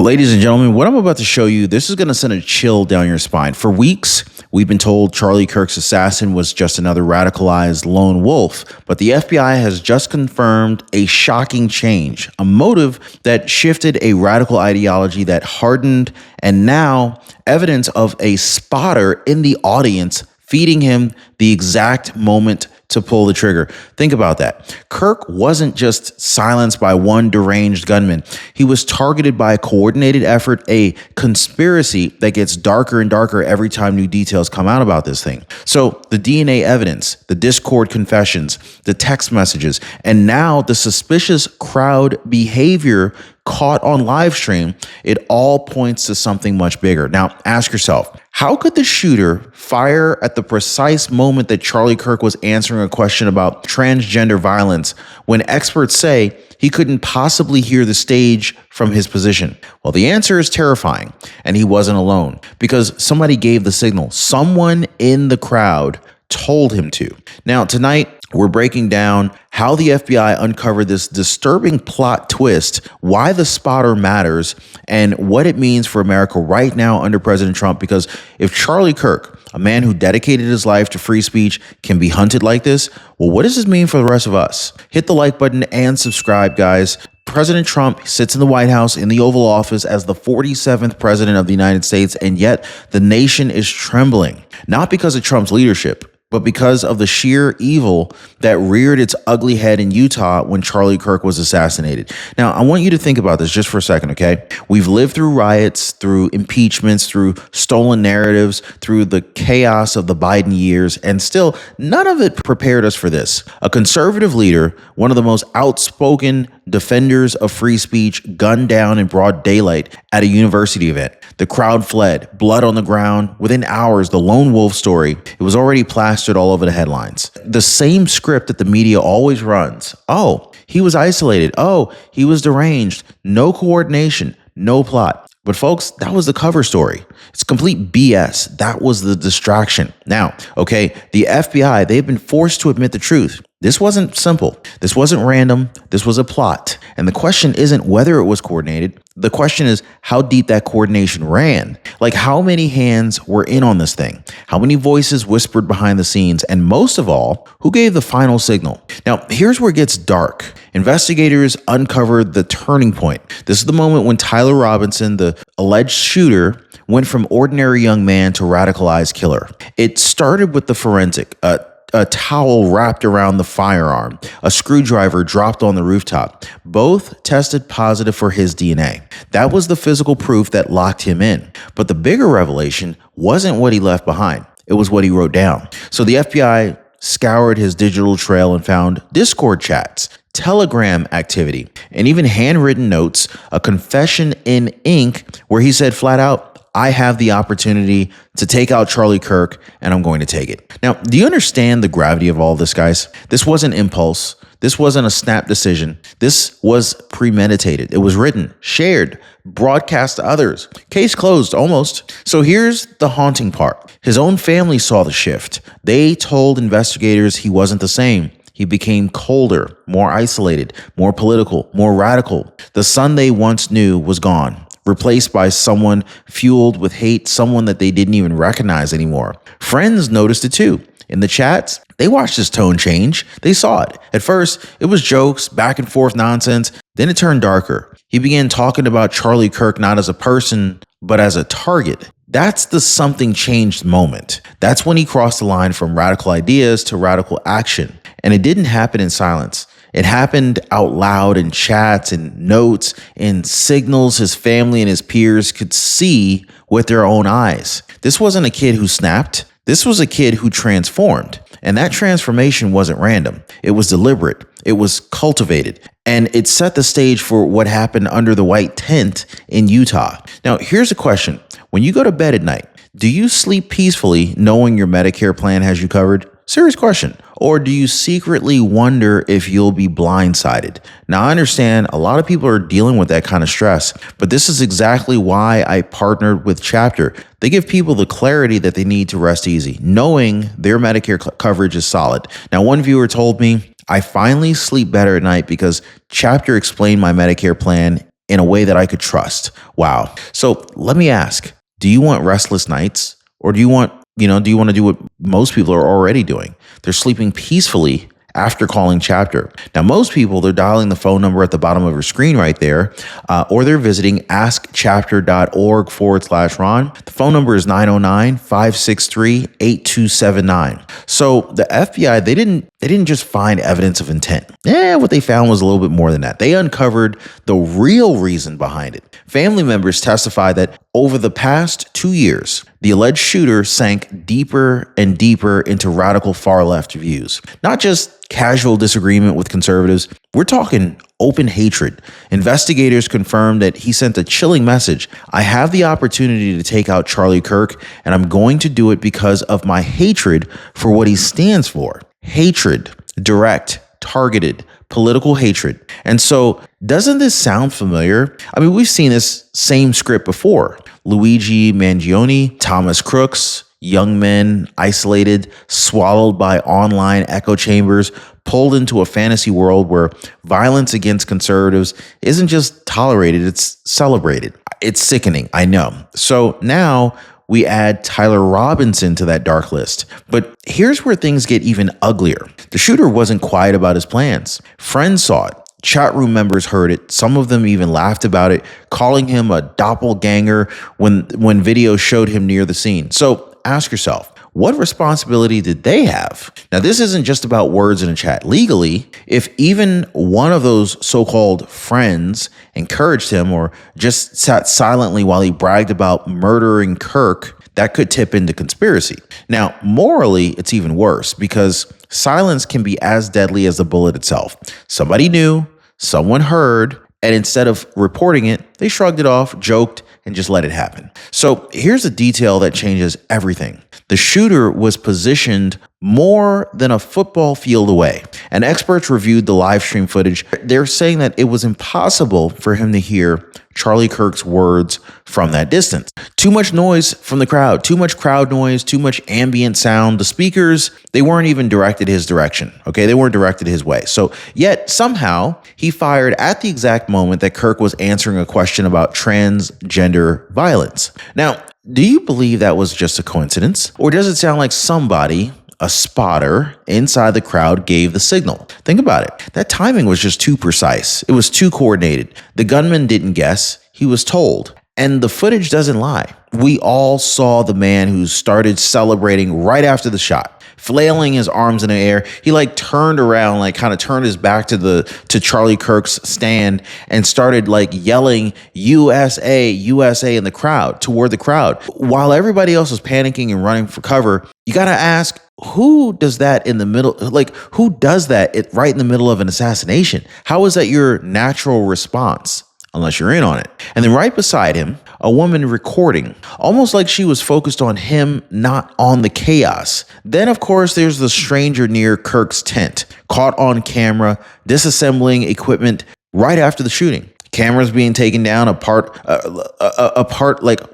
Ladies and gentlemen, what I'm about to show you, this is going to send a chill down your spine. For weeks, we've been told Charlie Kirk's assassin was just another radicalized lone wolf, but the FBI has just confirmed a shocking change, a motive that shifted a radical ideology that hardened, and now evidence of a spotter in the audience feeding him the exact moment to pull the trigger. Think about that. Kirk wasn't just silenced by one deranged gunman. He was targeted by a coordinated effort, a conspiracy that gets darker and darker every time new details come out about this thing. So the DNA evidence, the Discord confessions, the text messages, and now the suspicious crowd behavior caught on live stream, it all points to something much bigger. Now, ask yourself, how could the shooter fire at the precise moment that Charlie Kirk was answering a question about transgender violence when experts say he couldn't possibly hear the stage from his position? Well, the answer is terrifying, and he wasn't alone because somebody gave the signal. Someone in the crowd told him to. Now, tonight, we're breaking down how the FBI uncovered this disturbing plot twist, why the spotter matters, and what it means for America right now under President Trump. Because if Charlie Kirk, a man who dedicated his life to free speech, can be hunted like this, well, what does this mean for the rest of us? Hit the like button and subscribe, guys. President Trump sits in the White House in the Oval Office as the 47th president of the United States, and yet the nation is trembling, not because of Trump's leadership, but because of the sheer evil that reared its ugly head in Utah when Charlie Kirk was assassinated. Now, I want you to think about this just for a second, okay? We've lived through riots, through impeachments, through stolen narratives, through the chaos of the Biden years, and still none of it prepared us for this. A conservative leader, one of the most outspoken defenders of free speech, gunned down in broad daylight at a university event. The crowd fled, blood on the ground. Within hours, the lone wolf story, it was already plastered all over the headlines. The same script that the media always runs. Oh, he was isolated. Oh, he was deranged. No coordination, no plot. But folks, that was the cover story. It's complete BS. That was the distraction. Now, okay, the FBI, they've been forced to admit the truth. This wasn't simple. This wasn't random. This was a plot. And the question isn't whether it was coordinated. The question is how deep that coordination ran. Like, how many hands were in on this thing? How many voices whispered behind the scenes? And most of all, who gave the final signal? Now, here's where it gets dark. Investigators uncovered the turning point. This is the moment when Tyler Robinson, the alleged shooter, went from ordinary young man to radicalized killer. It started with the forensic, a towel wrapped around the firearm, a screwdriver dropped on the rooftop. Both tested positive for his DNA. That was the physical proof that locked him in. But the bigger revelation wasn't what he left behind. It was what he wrote down. So the FBI scoured his digital trail and found Discord chats, Telegram activity, and even handwritten notes, a confession in ink where he said flat out, I have the opportunity to take out Charlie Kirk, and I'm going to take it. Now, do you understand the gravity of all this, guys? This wasn't impulse. This wasn't a snap decision. This was premeditated. It was written, shared, broadcast to others. Case closed, almost. So here's the haunting part. His own family saw the shift. They told investigators he wasn't the same. He became colder, more isolated, more political, more radical. The son they once knew was gone, replaced by someone fueled with hate, someone that they didn't even recognize anymore. Friends noticed it too. In the chats, they watched his tone change. They saw it. At first, it was jokes, back and forth nonsense. Then it turned darker. He began talking about Charlie Kirk not as a person, but as a target. That's the something changed moment. That's when he crossed the line from radical ideas to radical action. And it didn't happen in silence. It happened out loud in chats and notes and signals his family and his peers could see with their own eyes. This wasn't a kid who snapped. This was a kid who transformed. And that transformation wasn't random. It was deliberate. It was cultivated. And it set the stage for what happened under the white tent in Utah. Now, here's a question. When you go to bed at night, do you sleep peacefully knowing your Medicare plan has you covered? Serious question. Or do you secretly wonder if you'll be blindsided? Now, I understand a lot of people are dealing with that kind of stress, but this is exactly why I partnered with Chapter. They give people the clarity that they need to rest easy, knowing their Medicare coverage is solid. Now, one viewer told me, I finally sleep better at night because Chapter explained my Medicare plan in a way that I could trust. Wow. So let me ask, do you want restless nights, or do you want to do what most people are already doing? They're sleeping peacefully after calling Chapter. Now, most people, they're dialing the phone number at the bottom of your screen right there, or they're visiting askchapter.org/Ron. The phone number is 909-563-8279. So the FBI, they didn't just find evidence of intent. What they found was a little bit more than that. They uncovered the real reason behind it. Family members testified that over the past 2 years, the alleged shooter sank deeper and deeper into radical far-left views. Not just casual disagreement with conservatives. We're talking open hatred. Investigators confirmed that he sent a chilling message. I have the opportunity to take out Charlie Kirk, and I'm going to do it because of my hatred for what he stands for. Hatred, direct, targeted, political hatred. And so, doesn't this sound familiar? I mean, we've seen this same script before. Luigi Mangione, Thomas Crooks, young men isolated, swallowed by online echo chambers, pulled into a fantasy world where violence against conservatives isn't just tolerated, it's celebrated. It's sickening, I know. So now we add Tyler Robinson to that dark list. But here's where things get even uglier. The shooter wasn't quiet about his plans. Friends saw it. Chat room members heard it. Some of them even laughed about it, calling him a doppelganger when video showed him near the scene. So ask yourself, what responsibility did they have? Now, this isn't just about words in a chat. Legally, if even one of those so-called friends encouraged him or just sat silently while he bragged about murdering Kirk, that could tip into conspiracy. Now, morally, it's even worse because silence can be as deadly as the bullet itself. Somebody knew, someone heard, and instead of reporting it, they shrugged it off, joked, and just let it happen. So here's a detail that changes everything. The shooter was positioned more than a football field away, and experts reviewed the live stream footage. They're saying that it was impossible for him to hear Charlie Kirk's words from that distance. Too much noise from the crowd, too much crowd noise, too much ambient sound. The speakers, they weren't even directed his direction, okay? They weren't directed his way. So yet somehow he fired at the exact moment that Kirk was answering a question about transgender violence. Now, do you believe that was just a coincidence? Or does it sound like somebody, a spotter inside the crowd, gave the signal? Think about it. That timing was just too precise. It was too coordinated. The gunman didn't guess. He was told. And the footage doesn't lie. We all saw the man who started celebrating right after the shot, flailing his arms in the air. He turned around, kind of turned his back to Charlie Kirk's stand and started yelling USA, USA in the crowd, toward the crowd. While everybody else was panicking and running for cover, you got to ask, who does that in the middle? Who does that right in the middle of an assassination? How is that your natural response? Unless you're in on it. And then right beside him, a woman recording, almost like she was focused on him, not on the chaos. Then, of course, there's the stranger near Kirk's tent, caught on camera, disassembling equipment right after the shooting. Cameras being taken down apart,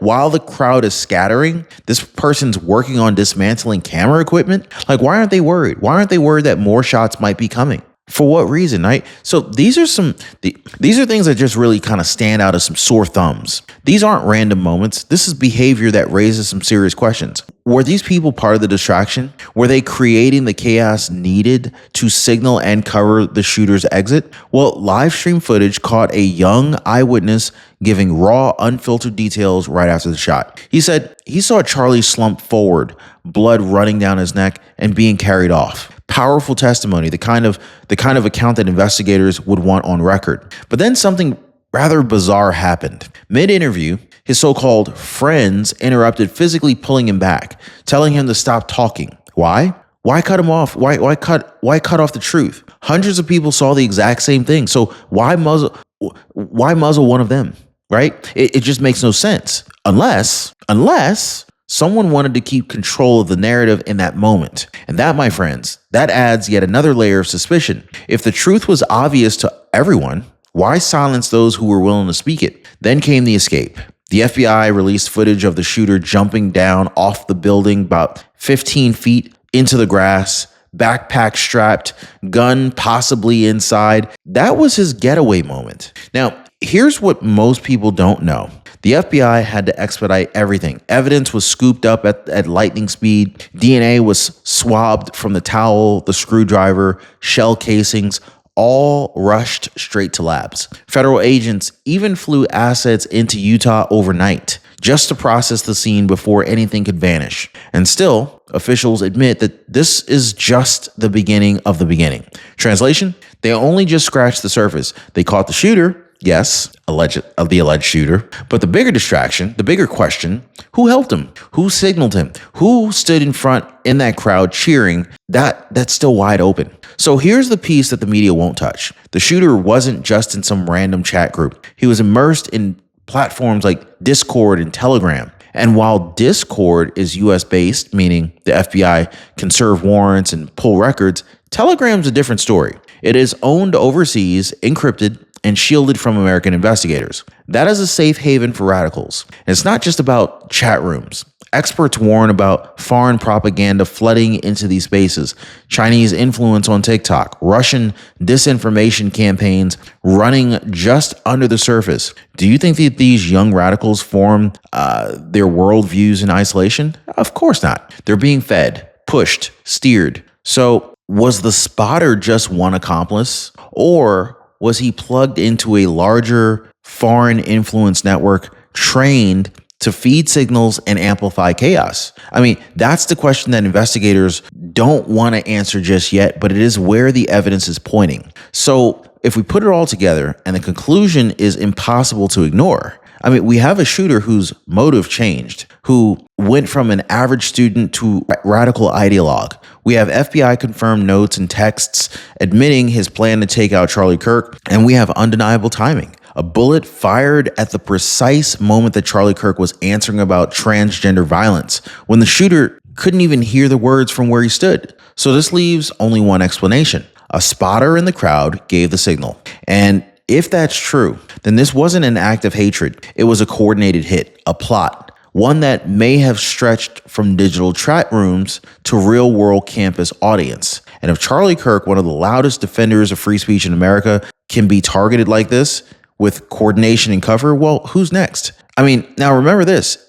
while the crowd is scattering, this person's working on dismantling camera equipment. Why aren't they worried? Why aren't they worried that more shots might be coming? For what reason, right? So these are things that just really kind of stand out as some sore thumbs. These aren't random moments. This is behavior that raises some serious questions. Were these people part of the distraction? Were they creating the chaos needed to signal and cover the shooter's exit? Well, live stream footage caught a young eyewitness giving raw, unfiltered details right after the shot. He said he saw Charlie slump forward, blood running down his neck and being carried off. Powerful testimony, the kind of account that investigators would want on record. But then something rather bizarre happened. Mid-interview, his so-called friends interrupted, physically pulling him back, telling him to stop talking. Why? Why cut him off? Why cut off the truth? Hundreds of people saw the exact same thing. So why muzzle one of them? Right? It just makes no sense. Unless someone wanted to keep control of the narrative in that moment. And that, my friends, that adds yet another layer of suspicion. If the truth was obvious to everyone, why silence those who were willing to speak it? Then came the escape. The FBI released footage of the shooter jumping down off the building about 15 feet into the grass, backpack strapped, gun possibly inside. That was his getaway moment. Now, Here's what most people don't know. The FBI had to expedite everything. Evidence was scooped up at lightning speed. DNA was swabbed from the towel, the screwdriver, shell casings, all rushed straight to labs. Federal agents even flew assets into Utah overnight just to process the scene before anything could vanish. And still, officials admit that this is just the beginning of the beginning. Translation? They only just scratched the surface. They caught the shooter. Yes, the alleged shooter. But the bigger distraction, the bigger question, who helped him? Who signaled him? Who stood in front in that crowd cheering? That's still wide open. So here's the piece that the media won't touch. The shooter wasn't just in some random chat group. He was immersed in platforms like Discord and Telegram. And while Discord is US based, meaning the FBI can serve warrants and pull records, Telegram's a different story. It is owned overseas, encrypted, and shielded from American investigators. That is a safe haven for radicals. And it's not just about chat rooms. Experts warn about foreign propaganda flooding into these spaces, Chinese influence on TikTok, Russian disinformation campaigns running just under the surface. Do you think that these young radicals form their worldviews in isolation? Of course not. They're being fed, pushed, steered. So was the spotter just one accomplice? Or was he plugged into a larger foreign influence network trained to feed signals and amplify chaos? I mean, that's the question that investigators don't want to answer just yet, but it is where the evidence is pointing. So if we put it all together, and the conclusion is impossible to ignore, I mean, we have a shooter whose motive changed, who went from an average student to radical ideologue. We have FBI confirmed notes and texts admitting his plan to take out Charlie Kirk, and we have undeniable timing. A bullet fired at the precise moment that Charlie Kirk was answering about transgender violence, when the shooter couldn't even hear the words from where he stood. So this leaves only one explanation. A spotter in the crowd gave the signal. And if that's true, then this wasn't an act of hatred. It was a coordinated hit, a plot, one that may have stretched from digital chat rooms to real-world campus audience. And if Charlie Kirk, one of the loudest defenders of free speech in America, can be targeted like this with coordination and cover, well, who's next? I mean, now remember this.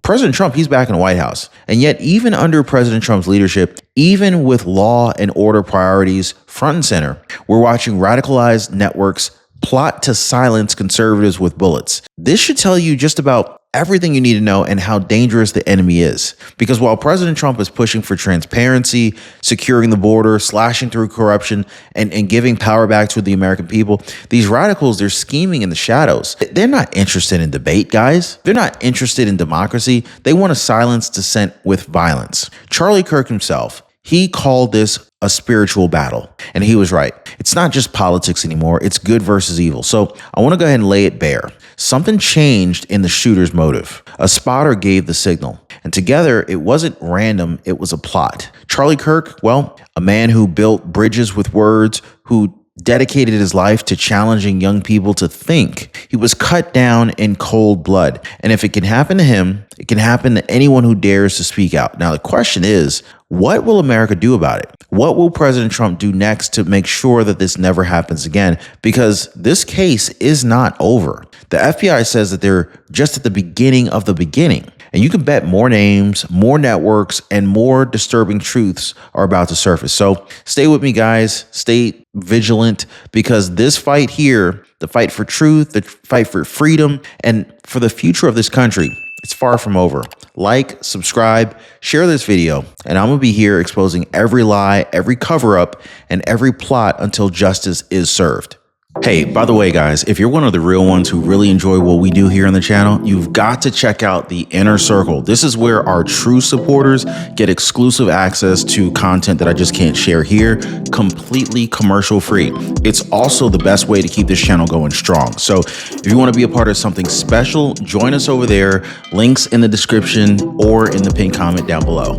President Trump, he's back in the White House. And yet, even under President Trump's leadership, even with law and order priorities front and center, we're watching radicalized networks plot to silence conservatives with bullets. This should tell you just about everything you need to know and how dangerous the enemy is. Because while President Trump is pushing for transparency, securing the border, slashing through corruption, and giving power back to the American people, these radicals, they're scheming in the shadows. They're not interested in debate, guys. They're not interested in democracy. They want to silence dissent with violence. Charlie Kirk himself, he called this a spiritual battle, and he was right. It's not just politics anymore. It's good versus evil. So I want to go ahead and lay it bare. Something changed in the shooter's motive. A spotter gave the signal, and together it wasn't random. It was a plot. Charlie Kirk, well, a man who built bridges with words, who dedicated his life to challenging young people to think. He was cut down in cold blood. And if it can happen to him, it can happen to anyone who dares to speak out. Now, the question is, what will America do about it? What will President Trump do next to make sure that this never happens again? Because this case is not over. The FBI says that they're just at the beginning of the beginning. And you can bet more names, more networks, and more disturbing truths are about to surface. So stay with me, guys. Stay vigilant, because this fight here, the fight for truth, the fight for freedom, and for the future of this country, it's far from over. Like, subscribe, share this video, and I'm going to be here exposing every lie, every cover-up, and every plot until justice is served. Hey, by the way, guys, if you're one of the real ones who really enjoy what we do here on the channel, you've got to check out the Inner Circle. This is where our true supporters get exclusive access to content that I just can't share here, completely commercial free. It's also the best way to keep this channel going strong. So if you want to be a part of something special, join us over there. Links in the description or in the pinned comment down below.